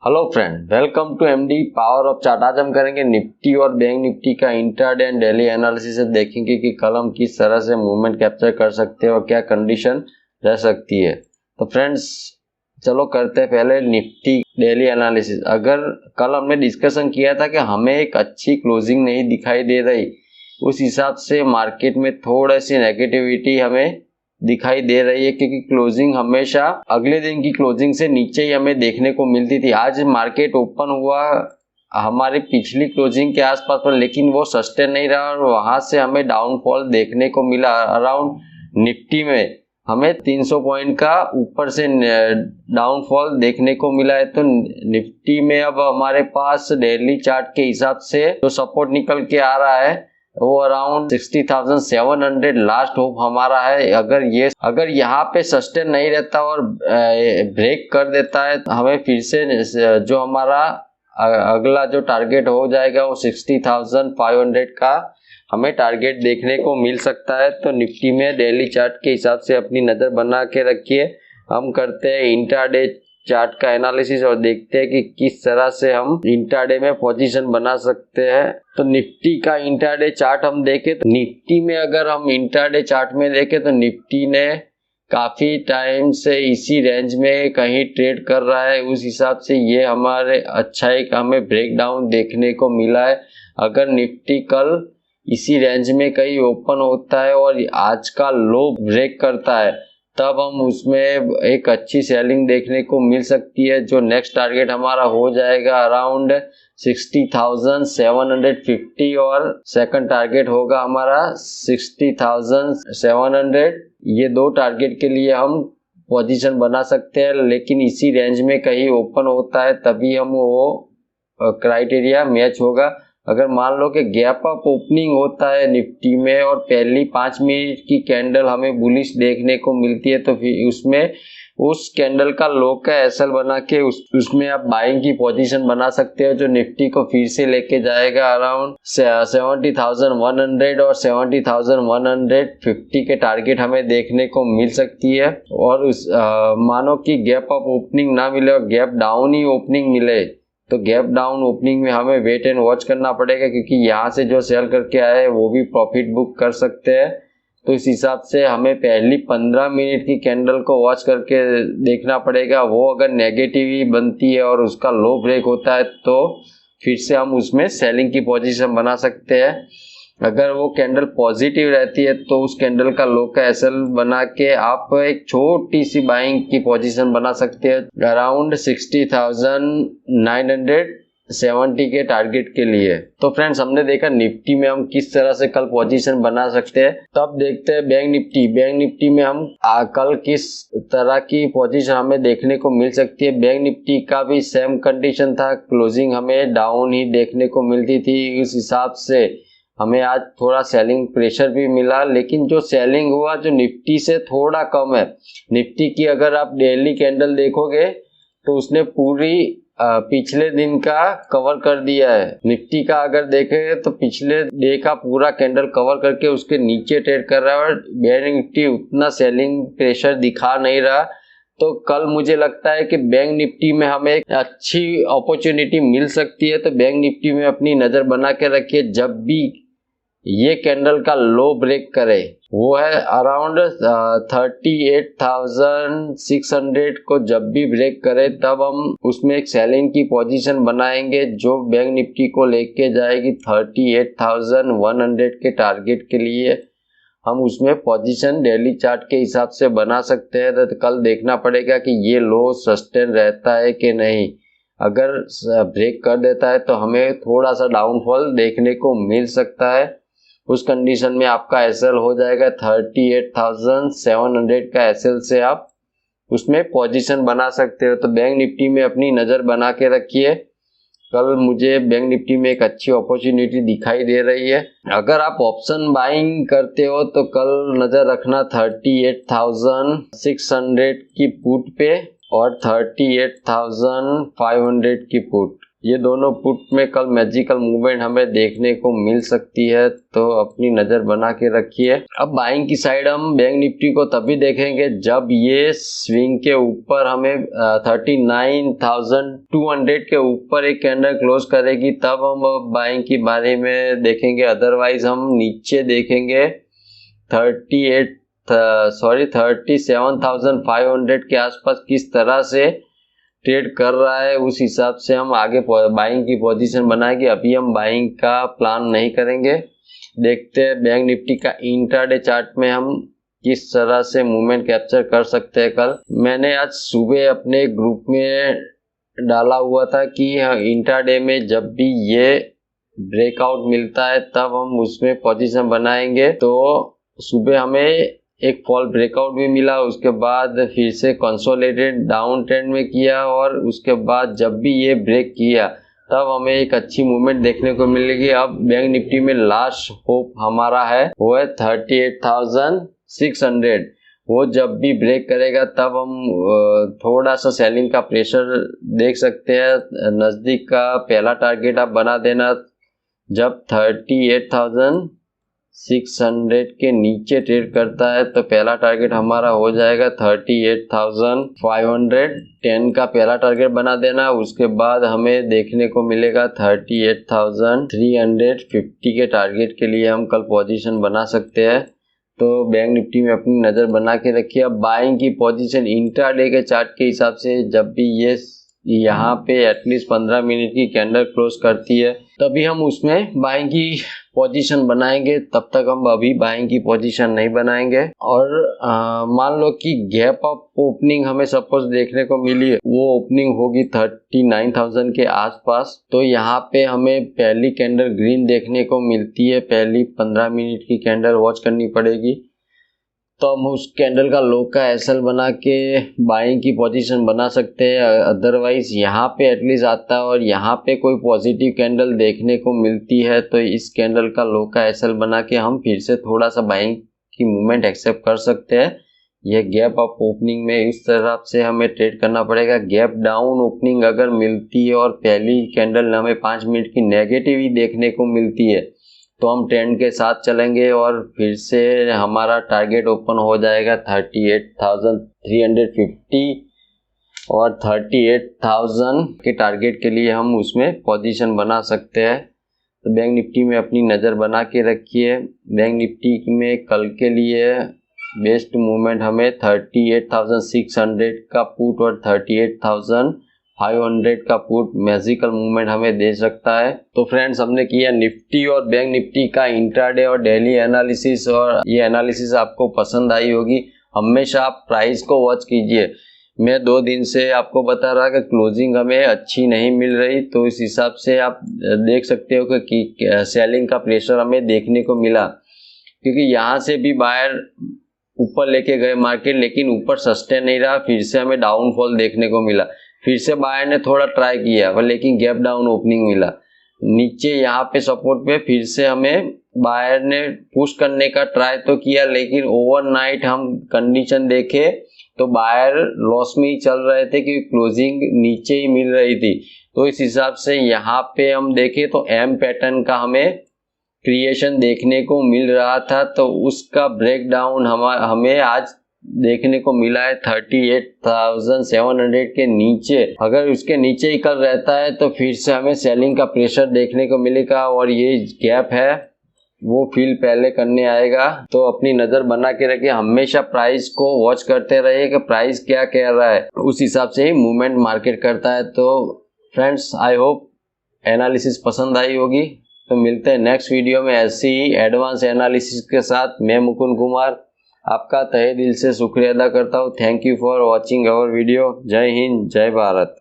Hello friend, welcome to MD power of chart. आज हम करेंगे निफ्टी और बैंक निफ्टी का इंट्राडे एंड डेली एनालिसिस। देखेंगे कि कल हम किस तरह से मूवमेंट कैप्चर कर सकते हैं और क्या कंडीशन रह सकती है। तो फ्रेंड्स चलो करते हैं पहले निफ्टी डेली एनालिसिस। अगर कल हमने डिस्कशन किया था कि हमें एक अच्छी क्लोजिंग नहीं दिखाई दे रही, उस हिसाब से मार्केट में थोड़ी सी नेगेटिविटी हमें दिखाई दे रही है, क्योंकि क्लोजिंग हमेशा अगले दिन की क्लोजिंग से नीचे ही हमें देखने को मिलती थी। आज मार्केट ओपन हुआ हमारी पिछली क्लोजिंग के आसपास पर, लेकिन वो सस्टेन नहीं रहा और वहां से हमें डाउनफॉल देखने को मिला। अराउंड निफ्टी में हमें 300 पॉइंट का ऊपर से डाउनफॉल देखने को मिला है। तो निफ्टी में अब हमारे पास डेली चार्ट के हिसाब से जो सपोर्ट निकल के आ रहा है वो अराउंड 60,700 लास्ट होप हमारा है। अगर यहाँ पे सस्टेन नहीं रहता और ब्रेक कर देता है, हमें फिर से जो हमारा अगला जो टारगेट हो जाएगा वो 60,500 का हमें टारगेट देखने को मिल सकता है। तो निफ्टी में डेली चार्ट के हिसाब से अपनी नज़र बना के रखिए। हम करते हैं इंट्राडे चार्ट का एनालिसिस और देखते हैं कि किस तरह से हम इंट्राडे में पोजीशन बना सकते हैं। तो निफ्टी का इंट्राडे चार्ट हम देखें तो निफ्टी में अगर हम इंट्राडे चार्ट में देखें तो निफ्टी ने काफ़ी टाइम से इसी रेंज में कहीं ट्रेड कर रहा है। उस हिसाब से ये हमारे अच्छा एक हमें ब्रेकडाउन देखने को मिला है। अगर निफ्टी कल इसी रेंज में कहीं ओपन होता है और आज का लो ब्रेक करता है, तब हम उसमें एक अच्छी सेलिंग देखने को मिल सकती है। जो नेक्स्ट टारगेट हमारा हो जाएगा अराउंड 60,750 और सेकंड टारगेट होगा हमारा 60,700। ये दो टारगेट के लिए हम पोजीशन बना सकते हैं, लेकिन इसी रेंज में कहीं ओपन होता है तभी हम वो क्राइटेरिया मैच होगा। अगर मान लो कि गैप अप ओपनिंग होता है निफ्टी में और पहली 5 मिनट की कैंडल हमें बुलिश देखने को मिलती है, तो फिर उसमें उस कैंडल का लो का एसएल बना के उसमें आप बाइंग की पोजीशन बना सकते हो, जो निफ्टी को फिर से लेके जाएगा अराउंड 70,100 और 70,150 के टारगेट हमें देखने को मिल सकती है। और उस मानो कि गैप अप ओपनिंग ना मिले और गैप डाउन ही ओपनिंग मिले, तो गैप डाउन ओपनिंग में हमें वेट एंड वॉच करना पड़ेगा, क्योंकि यहाँ से जो सेल करके आए वो भी प्रॉफिट बुक कर सकते हैं। तो इस हिसाब से हमें पहली 15 मिनट की कैंडल को वॉच करके देखना पड़ेगा। वो अगर नेगेटिव ही बनती है और उसका लो ब्रेक होता है तो फिर से हम उसमें सेलिंग की पोजीशन बना सकते हैं। अगर वो कैंडल पॉजिटिव रहती है तो उस कैंडल का लो का एसएल बना के आप एक छोटी सी बाइंग की पोजीशन बना सकते हैं अराउंड 60,970 के टारगेट के लिए। तो फ्रेंड्स हमने देखा निफ्टी में हम किस तरह से कल पोजीशन बना सकते हैं। तो अब देखते हैं बैंक निफ्टी में हम कल किस तरह की पोजीशन हमें देखने को मिल सकती है। बैंक निफ्टी का भी सेम कंडीशन था, क्लोजिंग हमें डाउन ही देखने को मिलती थी। उस हिसाब से हमें आज थोड़ा सेलिंग प्रेशर भी मिला, लेकिन जो सेलिंग हुआ जो निफ्टी से थोड़ा कम है। निफ्टी की अगर आप डेली कैंडल देखोगे तो उसने पूरी पिछले दिन का कवर कर दिया है। निफ्टी का अगर देखेंगे तो पिछले डे का पूरा कैंडल कवर करके उसके नीचे ट्रेड कर रहा है और बैंक निफ्टी उतना सेलिंग प्रेशर दिखा नहीं रहा। तो कल मुझे लगता है कि बैंक निफ्टी में हमें एक अच्छी अपॉर्चुनिटी मिल सकती है। तो बैंक निफ्टी में अपनी नज़र बना के रखिए। जब भी ये कैंडल का लो ब्रेक करे, वो है अराउंड 38,600 को जब भी ब्रेक करे, तब हम उसमें एक सेलिंग की पोजीशन बनाएंगे जो बैंक निफ्टी को लेके जाएगी 38,100 के टारगेट के लिए। हम उसमें पोजीशन डेली चार्ट के हिसाब से बना सकते हैं। तो कल देखना पड़ेगा कि ये लो सस्टेन रहता है कि नहीं। अगर ब्रेक कर देता है तो हमें थोड़ा सा डाउनफॉल देखने को मिल सकता है। उस कंडीशन में आपका एसएल हो जाएगा 38,700 का एसएल से आप उसमें पोजीशन बना सकते हो। तो बैंक निफ्टी में अपनी नज़र बना के रखिए। कल मुझे बैंक निफ्टी में एक अच्छी अपॉर्चुनिटी दिखाई दे रही है। अगर आप ऑप्शन बाइंग करते हो तो कल नज़र रखना 38,600 की पुट पे और 38,500 की पुट। ये दोनों पुट में कल मैजिकल मूवमेंट हमें देखने को मिल सकती है, तो अपनी नज़र बना के रखिए। अब बाइंग की साइड हम बैंक निफ्टी को तभी देखेंगे जब ये स्विंग के ऊपर हमें 39,200 के ऊपर एक कैंडल क्लोज करेगी, तब हम बाइंग की बारे में देखेंगे। अदरवाइज हम नीचे देखेंगे 37,500 के आसपास किस तरह से ट्रेड कर रहा है, उस हिसाब से हम आगे बाइंग की पोजीशन बनाएंगे। अभी हम बाइंग का प्लान नहीं करेंगे। देखते हैं बैंक निफ्टी का इंट्राडे चार्ट में हम किस तरह से मूवमेंट कैप्चर कर सकते हैं। कल मैंने आज सुबह अपने ग्रुप में डाला हुआ था कि इंट्राडे में जब भी ये ब्रेकआउट मिलता है तब हम उसमें पोजीशन बनाएंगे। तो सुबह हमें एक फॉल ब्रेकआउट भी मिला, उसके बाद फिर से कंसोलिडेटेड डाउन ट्रेंड में किया, और उसके बाद जब भी ये ब्रेक किया तब हमें एक अच्छी मूवमेंट देखने को मिलेगी। अब बैंक निफ्टी में लास्ट होप हमारा है वो है 38,600। वो जब भी ब्रेक करेगा तब हम थोड़ा सा सेलिंग का प्रेशर देख सकते हैं। नज़दीक का पहला टारगेट आप बना देना, जब 38,600 के नीचे ट्रेड करता है तो पहला टारगेट हमारा हो जाएगा 38,510 का पहला टारगेट बना देना। उसके बाद हमें देखने को मिलेगा 38,350 के टारगेट के लिए हम कल पोजीशन बना सकते हैं। तो बैंक निफ्टी में अपनी नज़र बना के रखिए। अब बाइंग की पोजीशन इंट्राडे के चार्ट के हिसाब से जब भी ये यहाँ पे एटलीस्ट 15 मिनट की कैंडल क्लोज करती है तभी हम उसमें बाइंग की पोजीशन बनाएंगे। तब तक हम अभी बाइंग की पोजीशन नहीं बनाएंगे। और मान लो कि गैप अप ओपनिंग हमें सपोज देखने को मिली, वो ओपनिंग होगी 39,000 के आसपास, तो यहाँ पे हमें पहली कैंडल ग्रीन देखने को मिलती है। पहली 15 मिनट की कैंडल वॉच करनी पड़ेगी, तो हम उस कैंडल का लो का एसएल बना के बाइंग की पोजीशन बना सकते हैं। अदरवाइज यहाँ पे एटलीस्ट आता है और यहाँ पे कोई पॉजिटिव कैंडल देखने को मिलती है तो इस कैंडल का लो का एसएल बना के हम फिर से थोड़ा सा बाइंग की मूवमेंट एक्सेप्ट कर सकते हैं। यह गैप अप ओपनिंग में इस तरह से हमें ट्रेड करना पड़ेगा। गैप डाउन ओपनिंग अगर मिलती है और पहली कैंडल हमें 5 मिनट की नेगेटिव ही देखने को मिलती है तो हम ट्रेंड के साथ चलेंगे और फिर से हमारा टारगेट ओपन हो जाएगा 38,350 और 38,000 के टारगेट के लिए हम उसमें पोजीशन बना सकते हैं। तो बैंक निफ्टी में अपनी नज़र बना के रखिए। बैंक निफ्टी में कल के लिए बेस्ट मूवमेंट हमें 38,600 का पुट और 38,500 का पुट मैजिकल मूवमेंट हमें दे सकता है। तो फ्रेंड्स, हमने किया निफ्टी और बैंक निफ्टी का इंट्राडे और डेली एनालिसिस, और ये एनालिसिस आपको पसंद आई होगी। हमेशा आप प्राइस को वॉच कीजिए। मैं 2 दिन से आपको बता रहा कि क्लोजिंग हमें अच्छी नहीं मिल रही, तो इस हिसाब से आप देख सकते हो कि सेलिंग का प्रेशर हमें देखने को मिला, क्योंकि यहाँ से भी बायर ऊपर लेके गए मार्केट, लेकिन ऊपर सस्टेन नहीं रहा। फिर से हमें डाउनफॉल देखने को मिला। फिर से बायर ने थोड़ा ट्राई किया पर लेकिन गैप डाउन ओपनिंग मिला। नीचे यहाँ पे सपोर्ट पे फिर से हमें बायर ने पुश करने का ट्राई तो किया, लेकिन ओवरनाइट हम कंडीशन देखे तो बायर लॉस में ही चल रहे थे क्योंकि क्लोजिंग नीचे ही मिल रही थी। तो इस हिसाब से यहाँ पे हम देखें तो एम पैटर्न का हमें क्रिएशन देखने को मिल रहा था, तो उसका ब्रेकडाउन हमें आज देखने को मिला है 38,700 के नीचे। अगर उसके नीचे ही कल रहता है तो फिर से हमें सेलिंग का प्रेशर देखने को मिलेगा और ये गैप है वो फील पहले करने आएगा। तो अपनी नज़र बना के रखिए। हमेशा प्राइस को वॉच करते रहिए कि प्राइस क्या कह रहा है, उस हिसाब से ही मूवमेंट मार्केट करता है। तो फ्रेंड्स, आई होप एनालिसिस पसंद आई होगी। तो मिलते हैं नेक्स्ट वीडियो में ऐसी ही एडवांस एनालिसिस के साथ। मैं मुकुंद कुमार आपका तहे दिल से शुक्रिया अदा करता हूँ। Thank you for watching our video. जय हिंद, जय भारत।